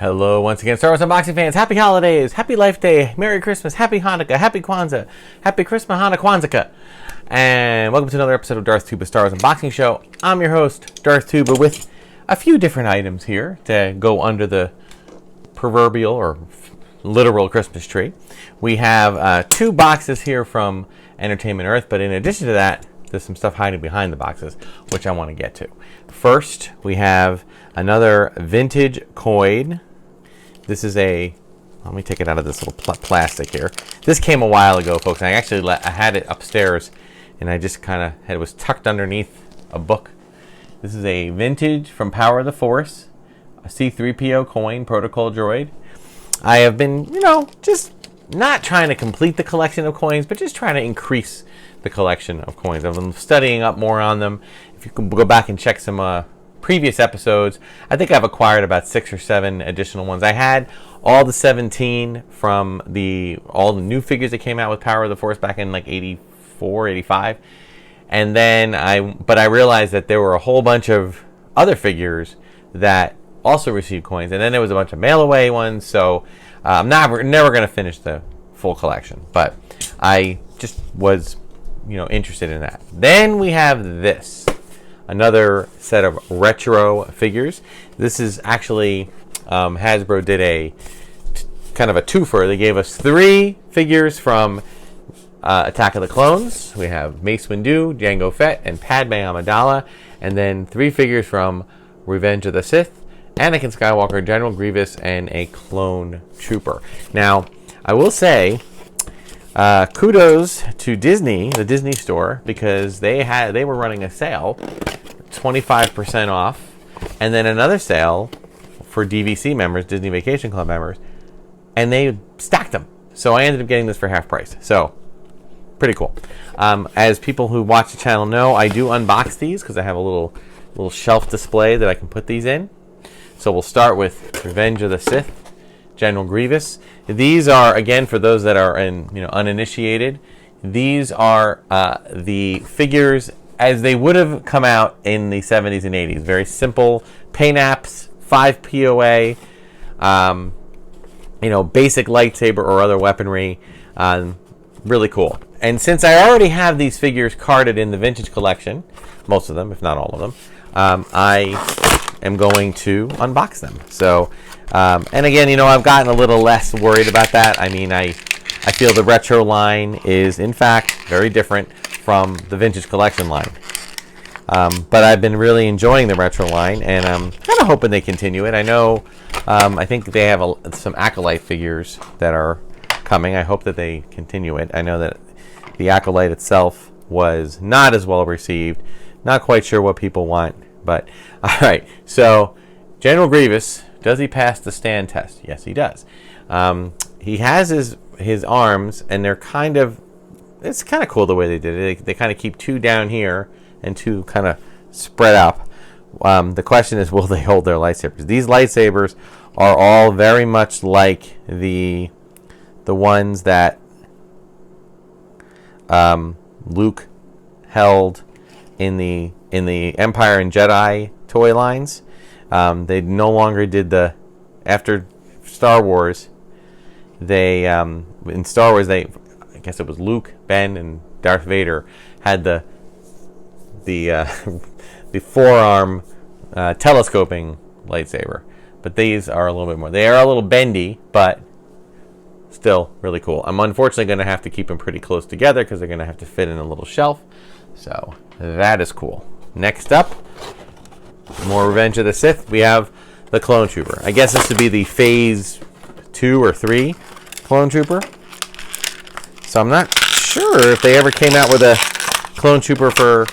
Hello once again, Star Wars Unboxing fans. Happy holidays, happy Life Day, Merry Christmas, Happy Hanukkah, Happy Kwanzaa, Happy Christmas, Hanukkah, Kwanzaa. And welcome to another episode of Darth Tuba Star Wars Unboxing Show. I'm your host, Darth Tuba, with a few different items here to go under the proverbial or literal Christmas tree. We have two boxes here from Entertainment Earth, but in addition to that, there's some stuff hiding behind the boxes, which I want to get to. First, we have another vintage coin. This is let me take it out of this little plastic here. This came a while ago, folks. And I had it upstairs, and I just it was tucked underneath a book. This is a vintage from Power of the Force, a C-3PO coin, protocol droid. I have been, just not trying to complete the collection of coins, but just trying to increase the collection of coins. I've been studying up more on them. If you can go back and check some previous episodes, I think I've acquired about 6 or 7 additional ones. I had all the 17 from all the new figures that came out with Power of the Force back in like 84, 85. And then I realized that there were a whole bunch of other figures that also received coins. And then there was a bunch of mail away ones. So I'm never going to finish the full collection. But I just was interested in that. Then we have this. Another set of retro figures. This is actually Hasbro did a kind of a twofer. They gave us 3 figures from Attack of the Clones. We have Mace Windu, Jango Fett, and Padme Amidala. And then 3 figures from Revenge of the Sith, Anakin Skywalker, General Grievous, and a Clone Trooper. Now, I will say, kudos to Disney, the Disney store, because they were running a sale, 25% off, and then another sale for DVC members, Disney Vacation Club members, and they stacked them. So I ended up getting this for half price. So pretty cool. As people who watch the channel know, I do unbox these because I have a little shelf display that I can put these in. So we'll start with Revenge of the Sith, General Grievous. These are, again, for those that are uninitiated, these are the figures as they would have come out in the 70s and 80s. Very simple paint apps, 5 POA, basic lightsaber or other weaponry. Really cool. And since I already have these figures carded in the vintage collection, most of them, if not all of them, I am going to unbox them. So, and again, I've gotten a little less worried about that. I mean, I feel the retro line is, in fact, very different from the vintage collection line. But I've been really enjoying the retro line, and I'm kind of hoping they continue it. I know, I think they have some Acolyte figures that are coming. I hope that they continue it. I know that the Acolyte itself was not as well received. Not quite sure what people want, but all right. So, General Grievous, does he pass the stand test? Yes, he does. He has his arms, and they're it's kind of cool the way they did it. They kind of keep 2 down here and 2 kind of spread up. The question is, will they hold their lightsabers? These lightsabers are all very much like the ones that Luke held in the Empire and Jedi toy lines. They no longer did after Star Wars. In Star Wars, I guess it was Luke, Ben, and Darth Vader had the forearm telescoping lightsaber, but these are a little bit more. They are a little bendy, but still really cool. I'm unfortunately going to have to keep them pretty close together because they're going to have to fit in a little shelf. So that is cool. Next up, more Revenge of the Sith. We have the Clone Trooper. I guess this would be the Phase 2 or 3 Clone Trooper. So I'm not sure if they ever came out with a Clone Trooper for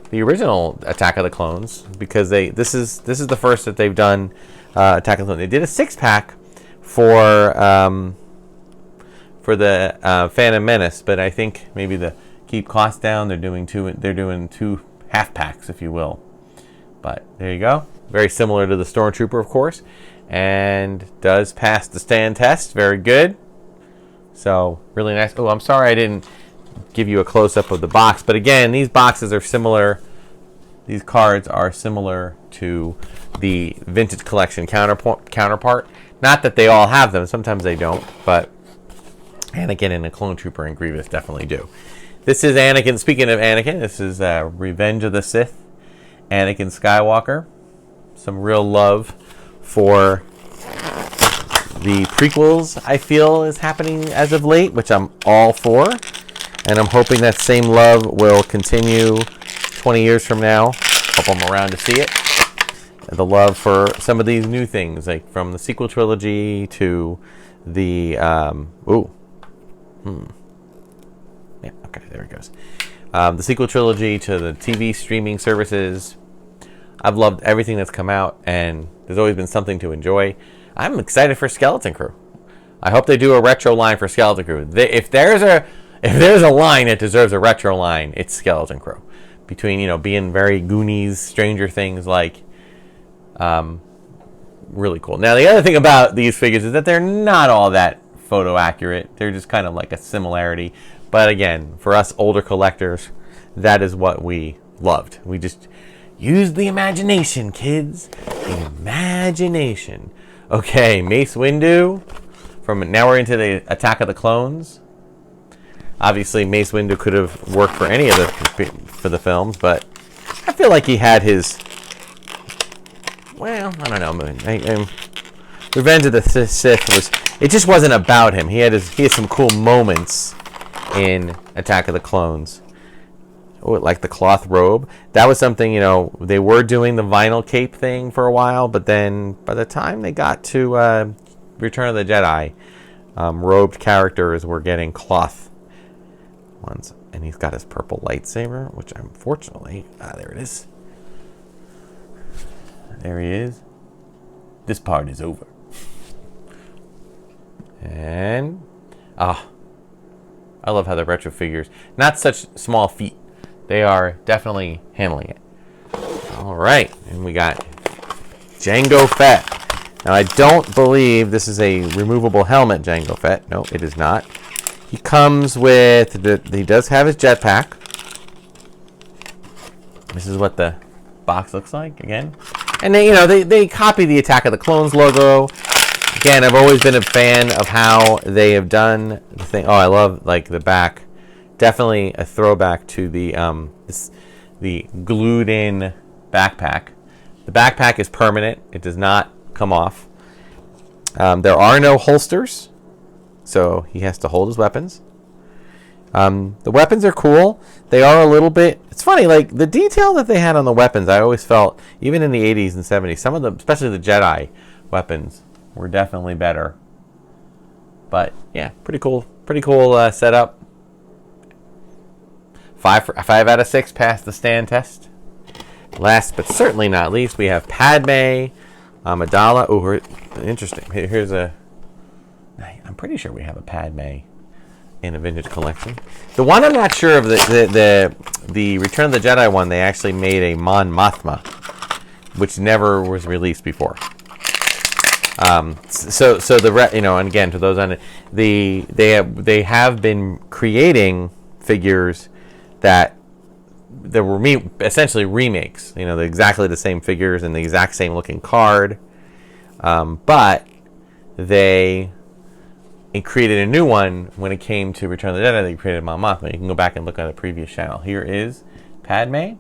the original Attack of the Clones, because this is the first that they've done Attack of the Clones. They did a 6-pack for the Phantom Menace, but I think maybe to keep costs down, they're doing 2 half-packs, if you will. But there you go. Very similar to the Stormtrooper, of course, and does pass the stand test. Very good. So really nice. Oh, I'm sorry I didn't give you a close-up of the box, but again, these boxes are similar these cards are similar to the vintage collection counterpart. Not that they all have them. Sometimes they don't, but Anakin and a Clone Trooper and Grievous definitely do. This is Anakin. Speaking of Anakin, this is Revenge of the Sith. Anakin Skywalker. Some real love for the prequels, I feel, is happening as of late, which I'm all for. And I'm hoping that same love will continue 20 years from now. Hope I'm around to see it. And the love for some of these new things, like from the sequel trilogy to the... Yeah, okay, there it goes. The sequel trilogy to the TV streaming services. I've loved everything that's come out, and there's always been something to enjoy. I'm excited for Skeleton Crew. I hope they do a retro line for Skeleton Crew. If there's a line that deserves a retro line, it's Skeleton Crew. Between being very Goonies, Stranger Things like, really cool. Now the other thing about these figures is that they're not all that photo accurate. They're just kind of like a similarity. But again, for us older collectors, that is what we loved. We just used the imagination, kids. The imagination. Okay, Mace Windu. Now we're into the Attack of the Clones. Obviously, Mace Windu could have worked for any of the films, but I feel like he had his. Well, I don't know. Revenge of the Sith was. It just wasn't about him. He had some cool moments in Attack of the Clones. Oh, like the cloth robe. That was something, they were doing the vinyl cape thing for a while, but then by the time they got to Return of the Jedi, robed characters were getting cloth ones. And he's got his purple lightsaber, which unfortunately... there it is. There he is. This part is over. And... I love how the retro figures... Not such small feet. They are definitely handling it. All right. And we got Jango Fett. Now, I don't believe this is a removable helmet, Jango Fett. No, it is not. He comes with... He does have his jetpack. This is what the box looks like, again. And they copy the Attack of the Clones logo. Again, I've always been a fan of how they have done the thing. Oh, I love, the back. Definitely a throwback to the glued-in backpack. The backpack is permanent. It does not come off. There are no holsters, so he has to hold his weapons. The weapons are cool. They are a little bit... It's funny, the detail that they had on the weapons, I always felt, even in the 80s and 70s, some of them, especially the Jedi weapons, were definitely better. But, yeah, pretty cool setup. 5 out of 6 passed the stand test. Last but certainly not least, we have Padme Amidala. Oh, interesting. Here's a... I'm pretty sure we have a Padme in a vintage collection. The one I'm not sure of, the Return of the Jedi one, they actually made a Mon Mothma, which never was released before. So and again, to those on it, they have been creating figures that were essentially remakes. They're exactly the same figures and the exact same looking card, but they created a new one when it came to Return of the Jedi. They created Mon Mothma. You can go back and look at a previous channel. Here is Padme.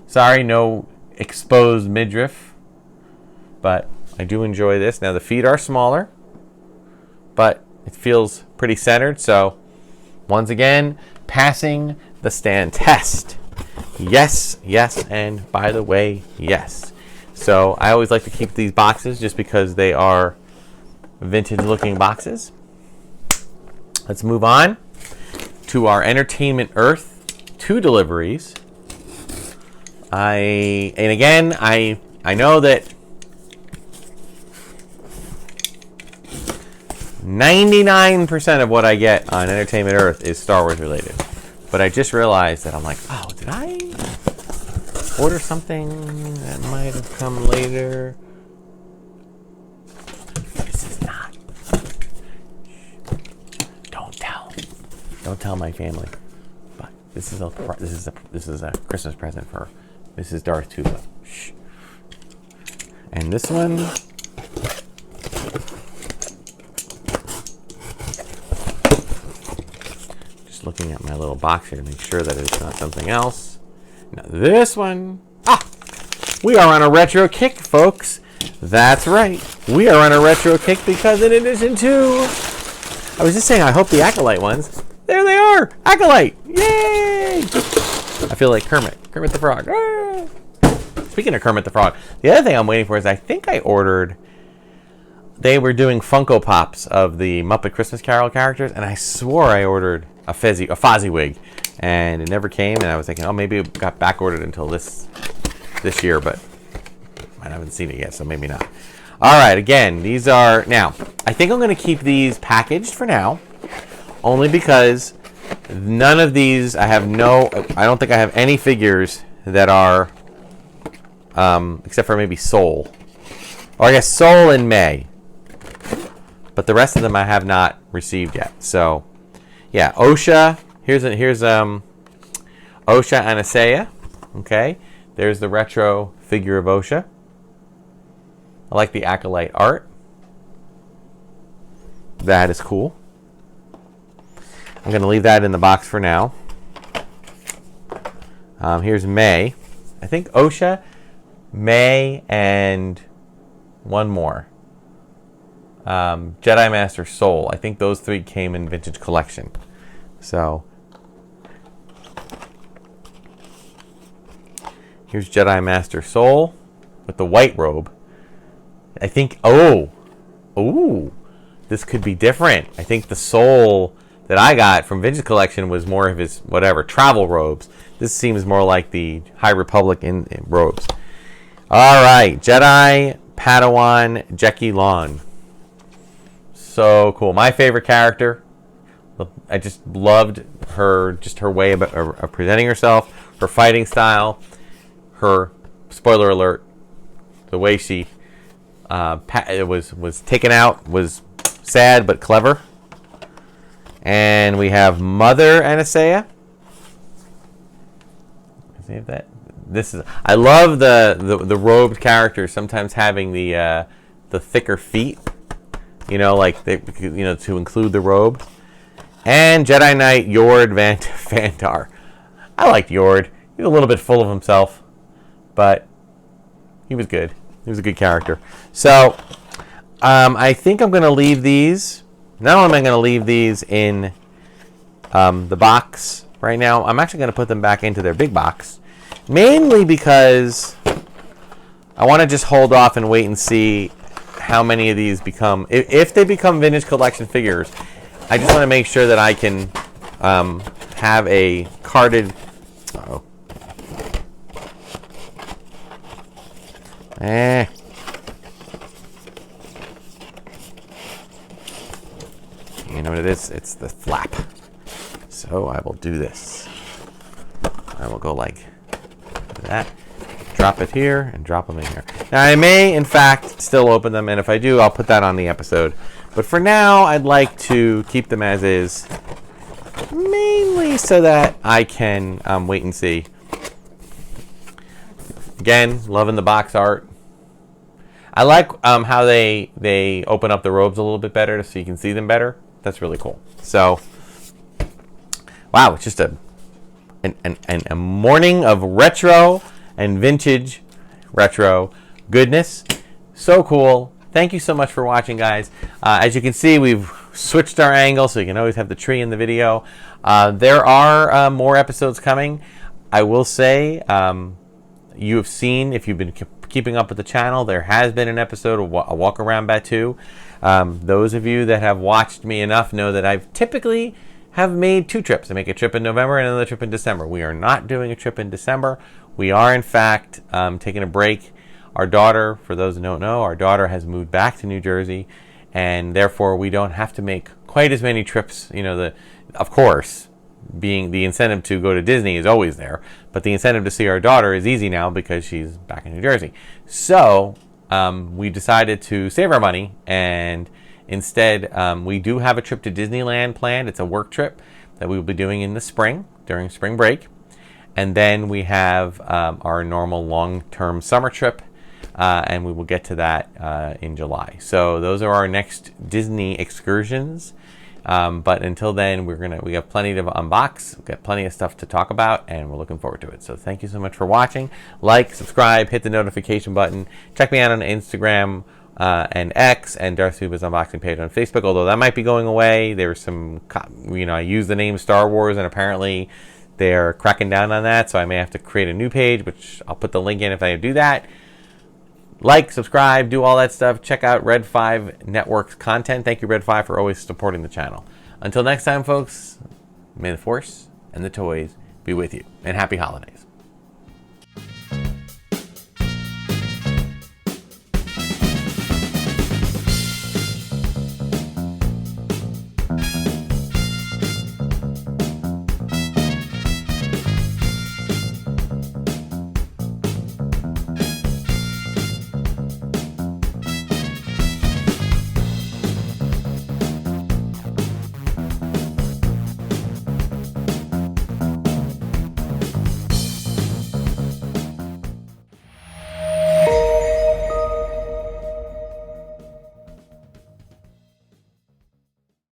Sorry, no exposed midriff, but I do enjoy this. Now the feet are smaller, but it feels pretty centered. So once again, passing the stand test. Yes, and by the way, yes. So I always like to keep these boxes just because they are vintage looking boxes. Let's move on to our Entertainment Earth 2 deliveries. I know that 99% of what I get on Entertainment Earth is Star Wars related. But I just realized that I'm like, oh, did I order something that might have come later? This is not. Don't tell my family. But this is a Christmas present for This is Darth Tuba. Shh. And this one, just looking at my little box here to make sure that it's not something else. Now this one, we are on a retro kick, folks. That's right. We are on a retro kick because in addition to, I was just saying, I hope the Acolyte ones, there they are, Acolyte, yay! I feel like Kermit the Frog. Ah! Speaking of Kermit the Frog, the other thing I'm waiting for is I think I ordered, they were doing Funko Pops of the Muppet Christmas Carol characters, and I swore I ordered a Fozzie and it never came, and I was thinking, oh, maybe it got back ordered until this year, but I haven't seen it yet, so maybe not. All right, again, these are, now, I think I'm going to keep these packaged for now, only because none of these, I don't think I have any figures that are, except for maybe Soul. Or I guess Soul in May. But the rest of them I have not received yet. So, yeah, OSHA. Here's OSHA Anasea. Okay, there's the retro figure of OSHA. I like the Acolyte art. That is cool. I'm going to leave that in the box for now. Here's May. I think OSHA, May, and one more. Jedi Master Soul. I think those three came in Vintage Collection. So, here's Jedi Master Soul with the white robe. I think, this could be different. I think the Soul that I got from Vintage Collection was more of his, travel robes. This seems more like the High Republic in robes. All right, Jedi Padawan Jeki Lon. So cool. My favorite character. I just loved her way of presenting herself, her fighting style, her, spoiler alert, the way she was taken out was sad but clever. And we have Mother Anasea. See if that. This is. I love the robed characters sometimes having the thicker feet. You know, like to include the robe. And Jedi Knight Yord Vantar. I liked Yord. He was a little bit full of himself, but he was good. He was a good character. So I think I'm going to leave these. Not only am I going to leave these in the box right now, I'm actually going to put them back into their big box. Mainly because I want to just hold off and wait and see how many of these become. If they become Vintage Collection figures, I just want to make sure that I can have a carded... Uh-oh. You know what it is? It's the flap. So I will do this. I will go like that. Drop it here and drop them in here. Now I may, in fact, still open them, and if I do, I'll put that on the episode. But for now, I'd like to keep them as is, mainly so that I can wait and see. Again, loving the box art. I like how they open up the robes a little bit better so you can see them better. That's really cool. So, wow, it's just a morning of retro and vintage retro goodness. So cool. Thank you so much for watching, guys. As you can see, we've switched our angle so you can always have the tree in the video. There are more episodes coming. I will say, you have seen, if you've been keeping up with the channel, there has been an episode of a walk around Batu. Those of you that have watched me enough know that I've typically have made two trips. I make a trip in November and another trip in December. We are not doing a trip in December. We are, in fact, taking a break. Our daughter, for those who don't know, our daughter has moved back to New Jersey, and therefore we don't have to make quite as many trips. You know, of course, being the incentive to go to Disney is always there, but the incentive to see our daughter is easy now because she's back in New Jersey. So we decided to save our money, and instead we do have a trip to Disneyland planned. It's a work trip that we will be doing in the spring, during spring break. And then we have our normal long-term summer trip, and we will get to that in July. So those are our next Disney excursions. But until then, we have plenty to unbox. We've got plenty of stuff to talk about, and we're looking forward to it. So thank you so much for watching. Like, subscribe, hit the notification button. Check me out on Instagram and X, and Darth Tuba's unboxing page on Facebook. Although that might be going away. There was some, I used the name Star Wars, and apparently they're cracking down on that. So I may have to create a new page, which I'll put the link in if I do that. Like, subscribe, do all that stuff. Check out Red 5 Network's content. Thank you, Red 5, for always supporting the channel. Until next time, folks, may the Force and the toys be with you. And happy holidays.